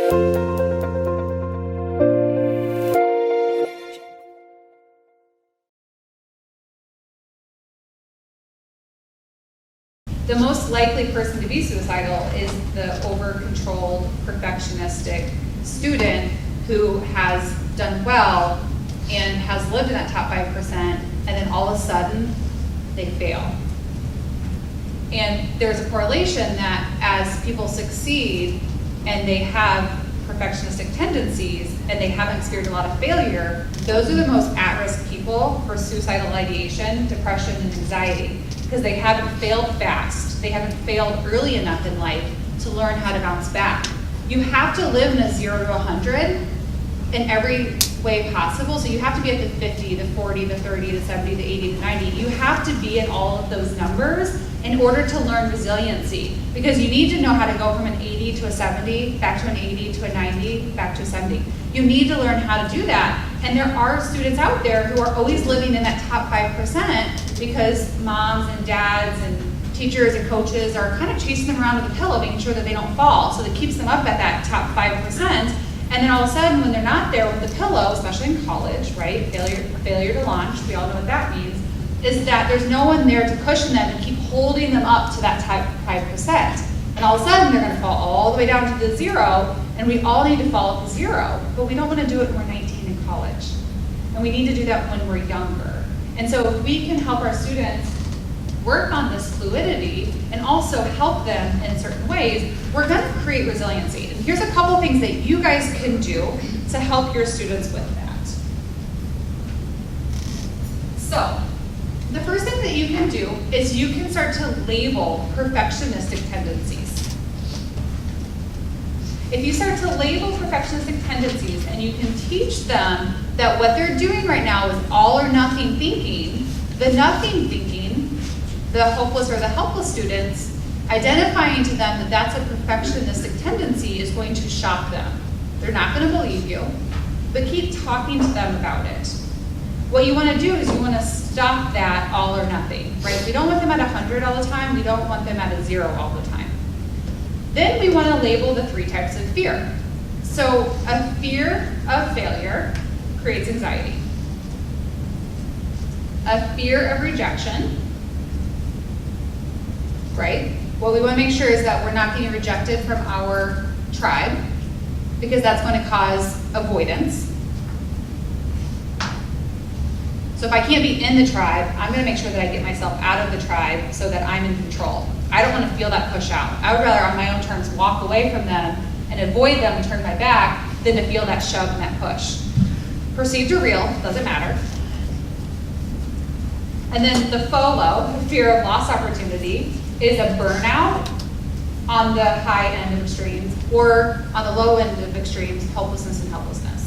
The most likely person to be suicidal is the over-controlled, perfectionistic student who has done well and has lived in that top 5%, and then all of a sudden, they fail. And there's a correlation that as people succeed and they have perfectionistic tendencies and they haven't experienced a lot of failure, those are the most at-risk people for suicidal ideation, depression, and anxiety, because they haven't failed fast. They haven't failed early enough in life to learn how to bounce back. You have to live in a 0 to 100 in every way possible. So you have to be at the 50, the 40, the 30, the 70, the 80, the 90. You have to be at all of those numbers in order to learn resiliency, because you need to know how to go from an 80 to a 70, back to an 80 to a 90, back to a 70. You need to learn how to do that. And there are students out there who are always living in that top 5% because moms and dads and teachers and coaches are kind of chasing them around with a pillow, making sure that they don't fall. So it keeps them up at that top 5%. And then all of a sudden, when they're not there with the pillow, especially in college, right? Failure to launch, we all know what that means, is that there's no one there to cushion them and keep holding them up to that top 5%. And all of a sudden, they're gonna fall all the way down to the 0, and we all need to fall at the 0, but we don't wanna do it when we're 19 in college. And we need to do that when we're younger. And so if we can help our students work on this fluidity and also help them in certain ways, we're gonna create resiliency. And here's a couple things that you guys can do to help your students with that. So, the first thing that you can do is you can start to label perfectionistic tendencies. If you start to label perfectionistic tendencies and you can teach them that what they're doing right now is all or nothing thinking, the nothing thinking, the hopeless or the helpless students, identifying to them that that's a perfectionistic tendency is going to shock them. They're not going to believe you, but keep talking to them about it. What you want to do is you want to stop that all or nothing, right? We don't want them at 100 all the time. We don't want them at a 0 all the time. Then we want to label the 3 types of fear. So a fear of failure creates anxiety. A fear of rejection, right? What we want to make sure is that we're not getting rejected from our tribe, because that's going to cause avoidance. So if I can't be in the tribe, I'm going to make sure that I get myself out of the tribe so that I'm in control. I don't want to feel that push out. I would rather on my own terms walk away from them and avoid them and turn my back than to feel that shove and that push. Perceived or real, doesn't matter. And then the FOLO, the fear of lost opportunity, is a burnout on the high end of extremes, or on the low end of extremes, hopelessness and helplessness.